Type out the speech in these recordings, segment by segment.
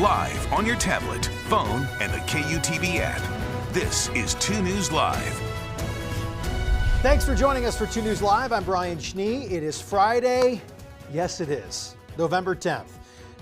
live on your tablet, phone, and the KUTV app. This is 2 News Live. Thanks for joining us for 2 News Live. I'm Brian Schnee. It is Friday. Yes, it is. November 10th.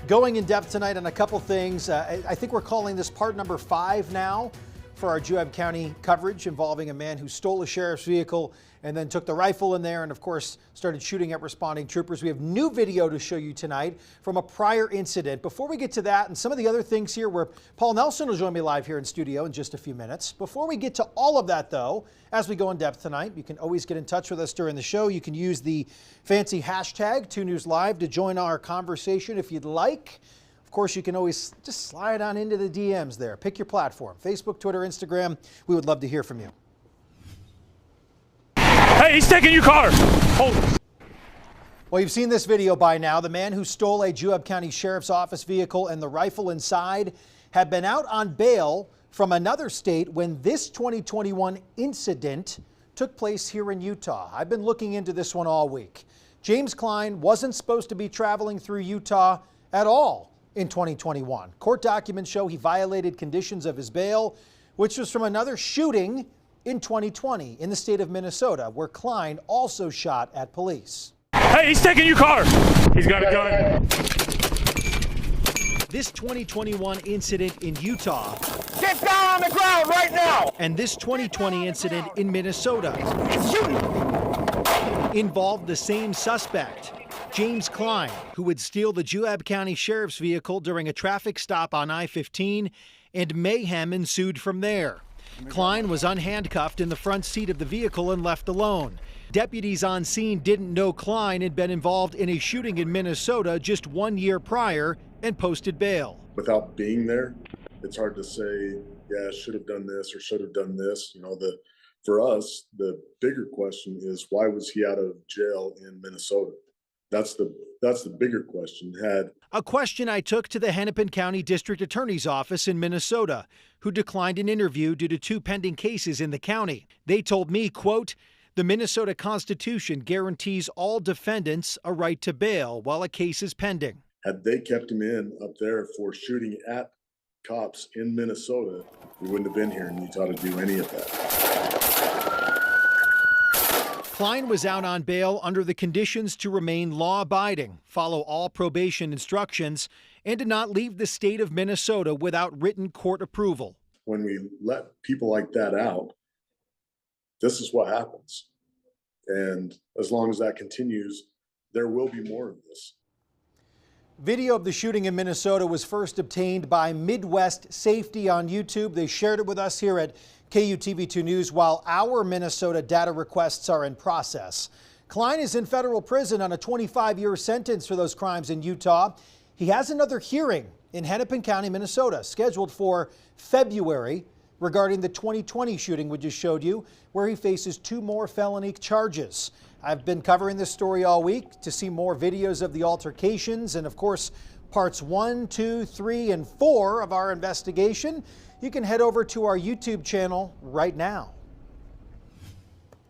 Going in depth tonight on a couple things. I think we're calling this part number 5 now for our Juab County coverage involving a man who stole a sheriff's vehicle and then took the rifle in there and, of course, started shooting at responding troopers. We have new video to show you tonight from a prior incident. Before we get to that and some of the other things here, where Paul Nelson will join me live here in studio in just a few minutes. Before we get to all of that, though, as we go in depth tonight, you can always get in touch with us during the show. You can use the fancy hashtag 2NewsLive to join our conversation if you'd like. Of course, you can always just slide on into the DMs there. Pick your platform, Facebook, Twitter, Instagram. We would love to hear from you. Hey, he's taking your car. Hold. Well, you've seen this video by now. The man who stole a Juab County Sheriff's Office vehicle and the rifle inside had been out on bail from another state when this 2021 incident took place here in Utah. I've been looking into this one all week. James Klein wasn't supposed to be traveling through Utah at all in 2021. Court documents show he violated conditions of his bail, which was from another shooting in 2020 in the state of Minnesota, where Klein also shot at police. Hey, he's taking your car. He's got a gun. This 2021 incident in Utah. Get down on the ground right now! And this 2020 incident in Minnesota involved the same suspect, James Klein, who would steal the Juab County Sheriff's vehicle during a traffic stop on I-15, and mayhem ensued from there. Klein was unhandcuffed in the front seat of the vehicle and left alone. Deputies on scene didn't know Klein had been involved in a shooting in Minnesota just 1 year prior and posted bail. Without being there, it's hard to say, yeah, should have done this or should have done this. You know, for us, the bigger question is, why was he out of jail in Minnesota? That's the bigger question. A question I took to the Hennepin County District Attorney's Office in Minnesota, who declined an interview due to 2 pending cases in the county. They told me, quote, the Minnesota Constitution guarantees all defendants a right to bail while a case is pending. Had they kept him in up there for shooting at cops in Minnesota, we wouldn't have been here in Utah to do any of that. Klein was out on bail under the conditions to remain law-abiding, follow all probation instructions, and to not leave the state of Minnesota without written court approval. When we let people like that out, this is what happens. And as long as that continues, there will be more of this. Video of the shooting in Minnesota was first obtained by Midwest Safety on YouTube. They shared it with us here at KUTV2 News while our Minnesota data requests are in process. Klein is in federal prison on a 25-year sentence for those crimes in Utah. He has another hearing in Hennepin County, Minnesota, scheduled for February regarding the 2020 shooting we just showed you, where he faces 2 more felony charges. I've been covering this story all week. To see more videos of the altercations and, of course, parts 1, 2, 3, and 4 of our investigation, you can head over to our YouTube channel right now.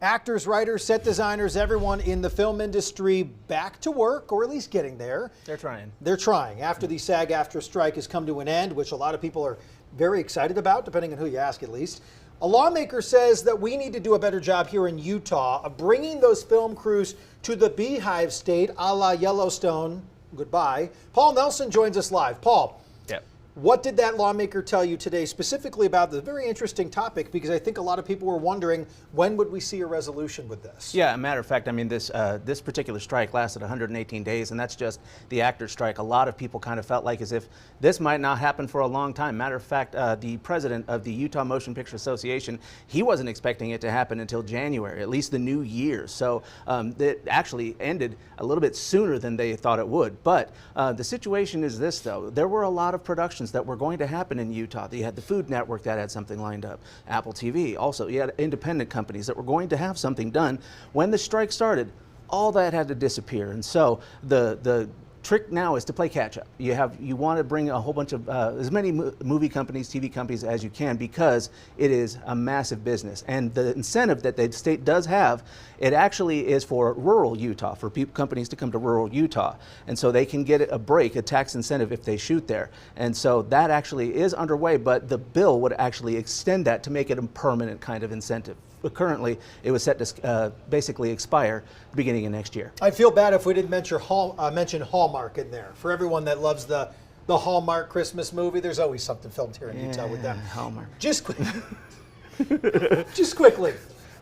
Actors, writers, set designers, everyone in the film industry back to work, or at least getting there. They're trying. They're trying. After the SAG-AFTRA strike has come to an end, which a lot of people are very excited about, depending on who you ask at least. A lawmaker says that we need to do a better job here in Utah of bringing those film crews to the Beehive State, a la Yellowstone. Goodbye. Paul Nelson joins us live. Paul. Yep. What did that lawmaker tell you today specifically about the very interesting topic? Because I think a lot of people were wondering, when would we see a resolution with this? Yeah, a matter of fact, I mean, this particular strike lasted 118 days, and that's just the actors' strike. A lot of people kind of felt like as if this might not happen for a long time. Matter of fact, the president of the Utah Motion Picture Association, he wasn't expecting it to happen until January, at least the new year. So it actually ended a little bit sooner than they thought it would. But the situation is this, though. There were a lot of productions that were going to happen in Utah. You had the Food Network that had something lined up, Apple TV. Also, you had independent companies that were going to have something done. When the strike started, all that had to disappear. And so the trick now is to play catch up. You want to bring a whole bunch of as many movie companies, TV companies as you can, because it is a massive business. And the incentive that the state does have, it actually is for rural Utah, for companies to come to rural Utah. And so they can get a break, a tax incentive if they shoot there. And so that actually is underway, but the bill would actually extend that to make it a permanent kind of incentive. But currently, it was set to basically expire beginning of next year. I'd feel bad if we didn't mention Hallmark in there. For everyone that loves the Hallmark Christmas movie, there's always something filmed here in Utah with them. Hallmark. Just quickly,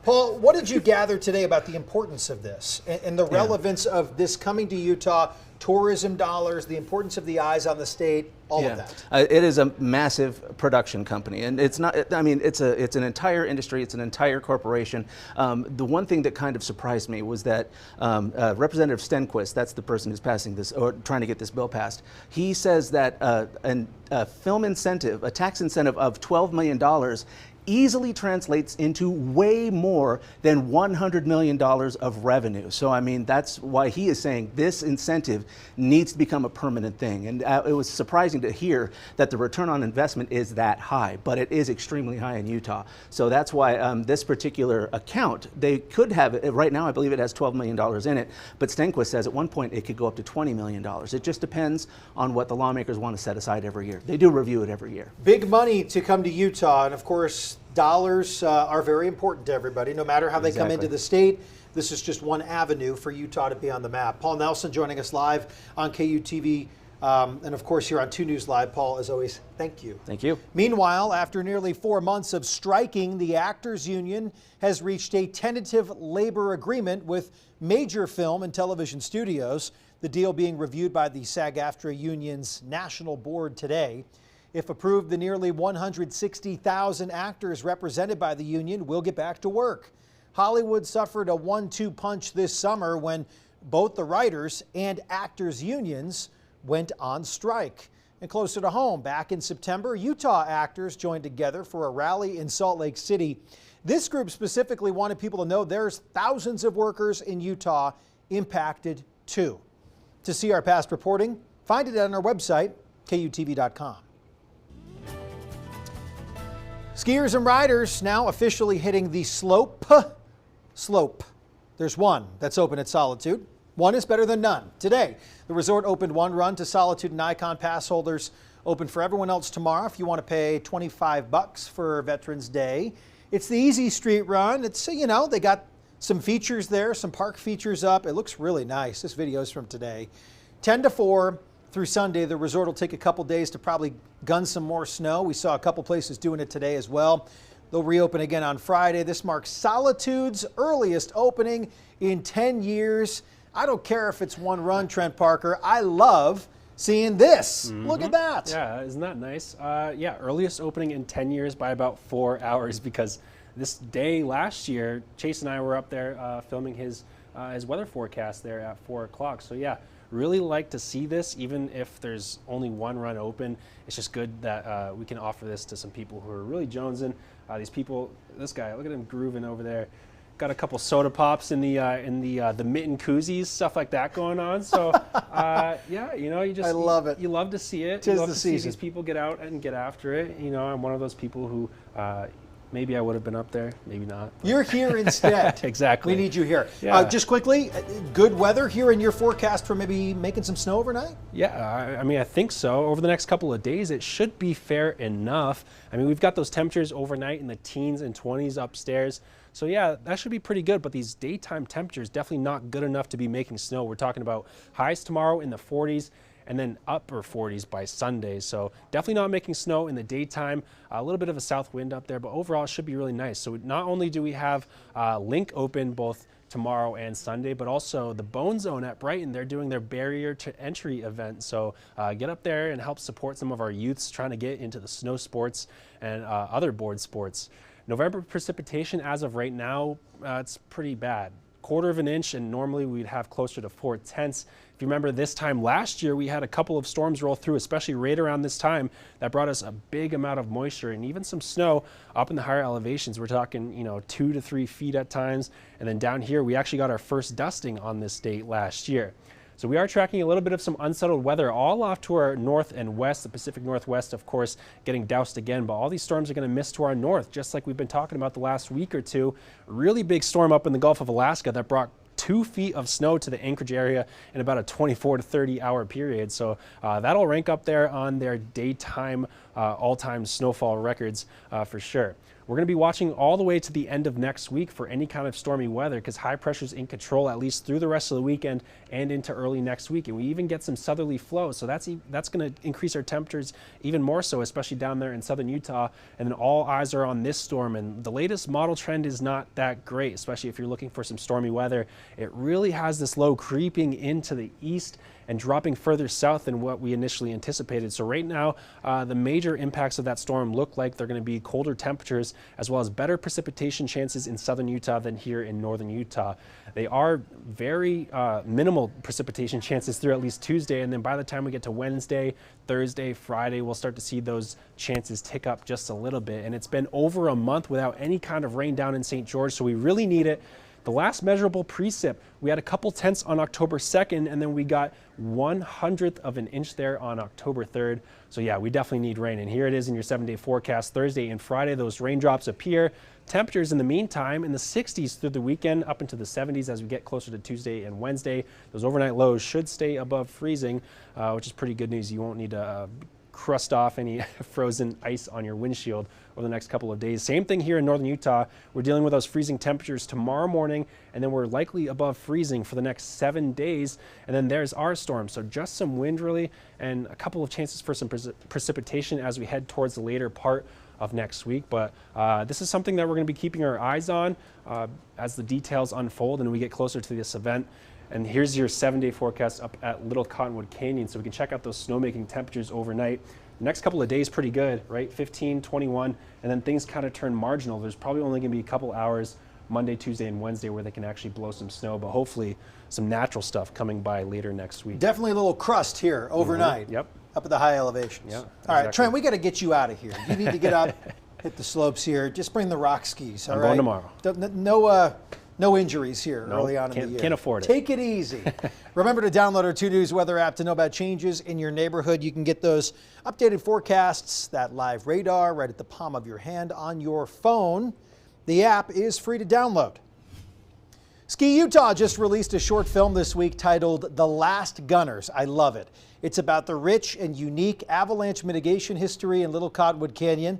Paul, what did you gather today about the importance of this and the relevance of this coming to Utah, tourism dollars, the importance of the eyes on the state, all of that? It is a massive production company, and it's not. I mean, it's an entire industry. It's an entire corporation. The one thing that kind of surprised me was that Representative Stenquist, that's the person who's passing this or trying to get this bill passed. He says that a film incentive, a tax incentive of $12 million. Easily translates into way more than $100 million of revenue. So, I mean, that's why he is saying this incentive needs to become a permanent thing. And it was surprising to hear that the return on investment is that high, but it is extremely high in Utah. So that's why this particular account, they could have it, right now I believe it has $12 million in it, but Stenquist says at one point it could go up to $20 million. It just depends on what the lawmakers want to set aside every year. They do review it every year. Big money to come to Utah, and of course, dollars are very important to everybody, no matter how they come into the state. This is just one avenue for Utah to be on the map. Paul Nelson joining us live on KUTV, and of course here on 2 News Live. Paul, as always, thank you. Thank you. Meanwhile, after nearly 4 months of striking, the Actors Union has reached a tentative labor agreement with major film and television studios, the deal being reviewed by the SAG-AFTRA Union's National Board today. If approved, the nearly 160,000 actors represented by the union will get back to work. Hollywood suffered a 1-2 punch this summer when both the writers and actors unions went on strike. And closer to home, back in September, Utah actors joined together for a rally in Salt Lake City. This group specifically wanted people to know there's thousands of workers in Utah impacted too. To see our past reporting, find it on our website, KUTV.com. Skiers and riders now officially hitting the slope. There's one that's open at Solitude. One is better than none. Today, the resort opened one run to Solitude and Icon Pass holders. Open for everyone else tomorrow if you want to pay $25 for Veterans Day. It's the easy street run. It's, you know, they got some features there, some park features up. It looks really nice. This video is from today. 10 to 4. Through Sunday, the resort will take a couple days to probably gun some more snow. We saw a couple places doing it today as well. They'll reopen again on Friday. This marks Solitude's earliest opening in 10 years. I don't care if it's one run, Trent Parker. I love seeing this. Look at that. Yeah, isn't that nice? Yeah, earliest opening in 10 years by about 4 hours, because this day last year, Chase and I were up there filming his weather forecast there at 4 o'clock. So yeah, really like to see this, even if there's only one run open. It's just good that we can offer this to some people who are really jonesing. These people, this guy, look at him grooving over there. Got a couple soda pops in the mitten koozies, stuff like that going on. So yeah, you know, I love it. You love to see it. Tis you love the to season. see these people get out and get after it. You know, I'm one of those people who maybe I would have been up there, maybe not. You're here instead. Exactly. We need you here. Yeah. Just quickly, good weather here in your forecast for maybe making some snow overnight? Yeah, I mean, I think so. Over the next couple of days, it should be fair enough. I mean, we've got those temperatures overnight in the teens and 20s upstairs. So yeah, that should be pretty good, but these daytime temperatures definitely not good enough to be making snow. We're talking about highs tomorrow in the 40s and then upper 40s by Sunday. So definitely not making snow in the daytime. A little bit of a south wind up there, but overall it should be really nice. So not only do we have Link open both tomorrow and Sunday, but also the Bone Zone at Brighton, they're doing their barrier to entry event. So get up there and help support some of our youths trying to get into the snow sports and other board sports. November precipitation as of right now, it's pretty bad. 1/4 inch, and normally we'd have closer to 4/10. If you remember this time last year, we had a couple of storms roll through, especially right around this time, that brought us a big amount of moisture and even some snow up in the higher elevations. We're talking, you know, 2 to 3 feet at times. And then down here, we actually got our first dusting on this date last year. So we are tracking a little bit of some unsettled weather all off to our north and west. The Pacific Northwest, of course, getting doused again, but all these storms are going to miss to our north, just like we've been talking about the last week or two. A really big storm up in the Gulf of Alaska that brought 2 feet of snow to the Anchorage area in about a 24 to 30 hour period. So that'll rank up there on their daytime all-time snowfall records for sure. We're going to be watching all the way to the end of next week for any kind of stormy weather, because high pressure's in control at least through the rest of the weekend and into early next week. And we even get some southerly flow, so that's going to increase our temperatures even more so, especially down there in southern Utah. And then all eyes are on this storm, and the latest model trend is not that great, especially if you're looking for some stormy weather. It really has this low creeping into the east and dropping further south than what we initially anticipated. So right now, the major impacts of that storm look like they're going to be colder temperatures as well as better precipitation chances in southern Utah than here in northern Utah. They are very minimal precipitation chances through at least Tuesday, and then by the time we get to Wednesday, Thursday, Friday, we'll start to see those chances tick up just a little bit. And it's been over a month without any kind of rain down in St. George, so we really need it. The last measurable precip, we had a couple tenths on October 2nd, and then we got 1/100th of an inch there on October 3rd. So yeah, we definitely need rain. And here it is in your 7-day forecast. Thursday and Friday, those raindrops appear. Temperatures in the meantime in the 60s through the weekend, up into the 70s as we get closer to Tuesday and Wednesday. Those overnight lows should stay above freezing, which is pretty good news. You won't need to crust off any frozen ice on your windshield over the next couple of days. Same thing here in northern Utah. We're dealing with those freezing temperatures tomorrow morning, and then we're likely above freezing for the next 7 days. And then there's our storm. So just some wind really, and a couple of chances for some precipitation as we head towards the later part of next week. But this is something that we're going to be keeping our eyes on as the details unfold and we get closer to this event. And here's your 7-day forecast up at Little Cottonwood Canyon, so we can check out those snowmaking temperatures overnight. The next couple of days pretty good, right? 15, 21, and then things kind of turn marginal. There's probably only going to be a couple hours Monday, Tuesday, and Wednesday where they can actually blow some snow, but hopefully some natural stuff coming by later next week. Definitely a little crust here overnight. Yep. Up at the high elevations. Yeah, All right, exactly. Trent, we got to get you out of here. You need to get up, hit the slopes here. Just bring the rock skis, all I'm right? going tomorrow. No injuries here No, early on in the year. can't afford it. Take it easy. Remember to download our 2 News weather app to know about changes in your neighborhood. You can get those updated forecasts, that live radar right at the palm of your hand on your phone. The app is free to download. Ski Utah just released a short film this week titled The Last Gunners. I love it. It's about the rich and unique avalanche mitigation history in Little Cottonwood Canyon.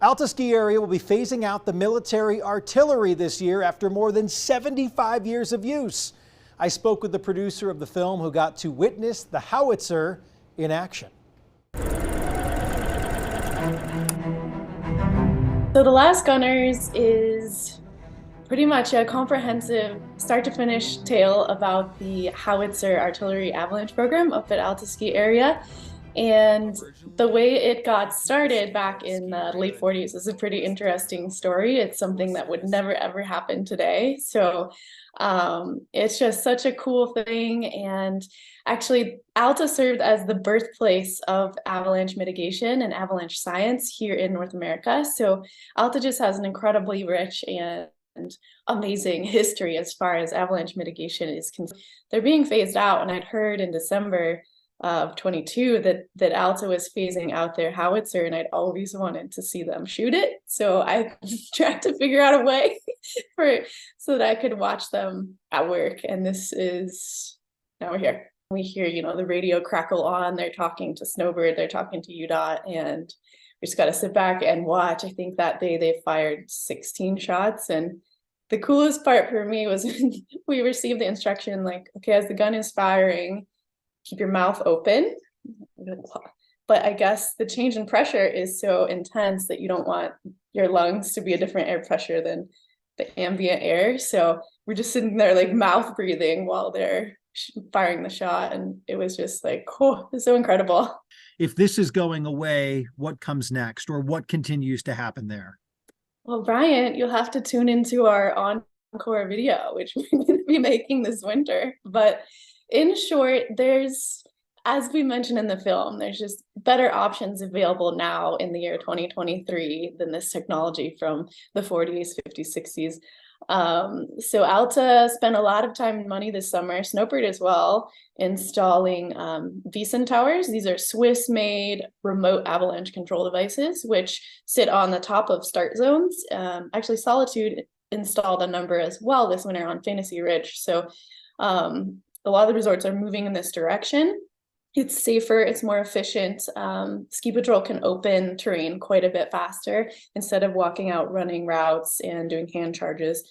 Alta Ski Area will be phasing out the military artillery this year after more than 75 years of use. I spoke with the producer of the film who got to witness the howitzer in action. So The Last Gunners is pretty much a comprehensive start to finish tale about the howitzer artillery avalanche program up at Alta Ski Area. And the way it got started back in the late 40s is a pretty interesting story. It's something that would never ever happen today. So it's just such a cool thing. And actually, Alta served as the birthplace of avalanche mitigation and avalanche science here in North America. So Alta just has an incredibly rich and amazing history as far as avalanche mitigation is concerned. They're being phased out, and I'd heard in December of 22 that Alta was phasing out their howitzer, and I'd always wanted to see them shoot it. So I tried to figure out a way so that I could watch them at work. And now we're here. We hear, the radio crackle on. They're talking to Snowbird, they're talking to UDOT, and we just got to sit back and watch. I think that day they fired 16 shots. And the coolest part for me was we received the instruction, like, okay, as the gun is firing, keep your mouth open. But I guess the change in pressure is so intense that you don't want your lungs to be a different air pressure than the ambient air. So we're just sitting there like mouth breathing while they're firing the shot. And it was just like, oh, it's so incredible. If this is going away, what comes next, or what continues to happen there? Well, Brian, you'll have to tune into our encore video, which we're going to be making this winter. But in short, as we mentioned in the film, there's just better options available now in the year 2023 than this technology from the 40s, 50s, 60s. So Alta spent a lot of time and money this summer, Snowbird as well, installing VESON towers. These are Swiss-made remote avalanche control devices, which sit on the top of start zones. Actually, Solitude installed a number as well this winter on Fantasy Ridge. So a lot of the resorts are moving in this direction. It's safer, it's more efficient. Ski Patrol can open terrain quite a bit faster instead of walking out running routes and doing hand charges.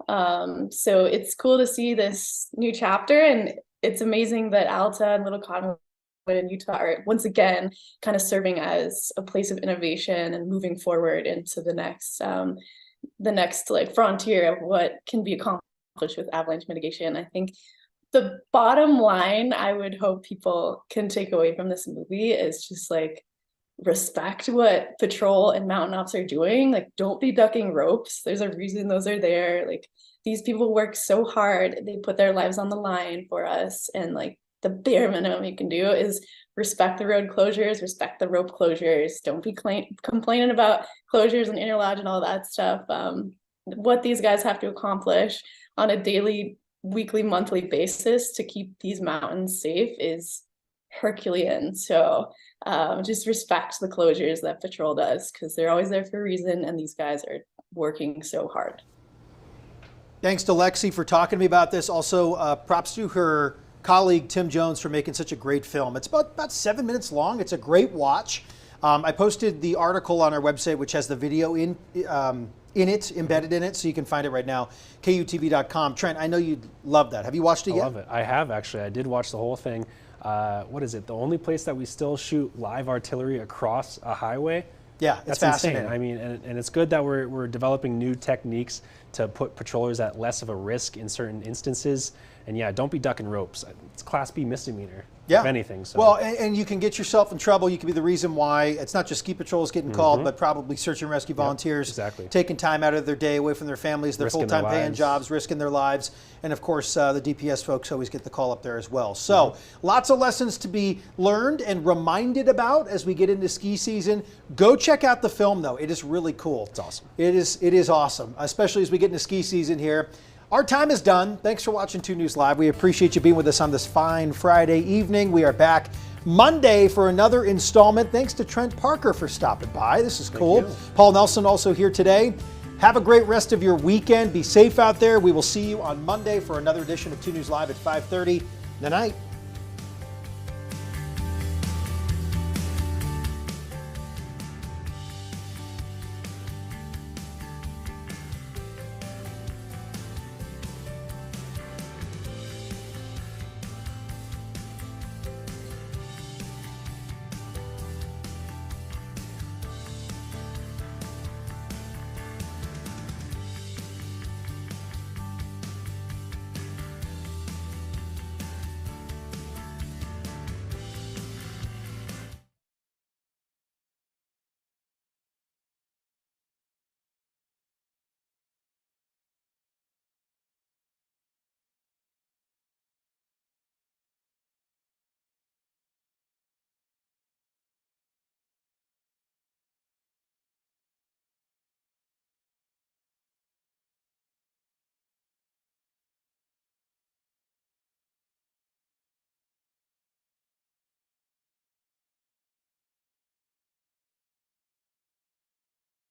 So it's cool to see this new chapter, and it's amazing that Alta and Little Cottonwood in Utah are once again kind of serving as a place of innovation and moving forward into the next like frontier of what can be accomplished with avalanche mitigation. I think the bottom line I would hope people can take away from this movie is just like respect what patrol and mountain ops are doing. Like, don't be ducking ropes. There's a reason those are there. Like, these people work so hard. They put their lives on the line for us. And like the bare minimum you can do is respect the road closures, respect the rope closures. Don't be complaining about closures and interlodge and all that stuff. What these guys have to accomplish on a daily, weekly, monthly basis to keep these mountains safe is Herculean. So just respect the closures that patrol does, because they're always there for a reason, and these guys are working so hard. Thanks to Lexi for talking to me about this. Also, props to her colleague Tim Jones for making such a great film. It's about 7 minutes long. It's a great watch. I posted the article on our website, which has the video embedded in it, so you can find it right now, KUTV.com. Trent, I know you'd love that. Have you watched it yet? I love it. I have, actually. I did watch the whole thing. What is it? The only place that we still shoot live artillery across a highway? Yeah, it's fascinating. Insane. I mean, and it's good that we're developing new techniques to put patrollers at less of a risk in certain instances. And yeah, don't be ducking ropes. It's Class B misdemeanor, if anything. So. Well, and you can get yourself in trouble. You can be the reason why it's not just ski patrols getting called, but probably search and rescue volunteers taking time out of their day away from their families, their full-time paying jobs, risking their lives. And of course, the DPS folks always get the call up there as well. So lots of lessons to be learned and reminded about as we get into ski season. Go check out the film, though. It is really cool. It's awesome. It is awesome, especially as we get into ski season here. Our time is done. Thanks for watching 2 News Live. We appreciate you being with us on this fine Friday evening. We are back Monday for another installment. Thanks to Trent Parker for stopping by. This is cool. Paul Nelson also here today. Have a great rest of your weekend. Be safe out there. We will see you on Monday for another edition of 2 News Live at 5:30. Good night.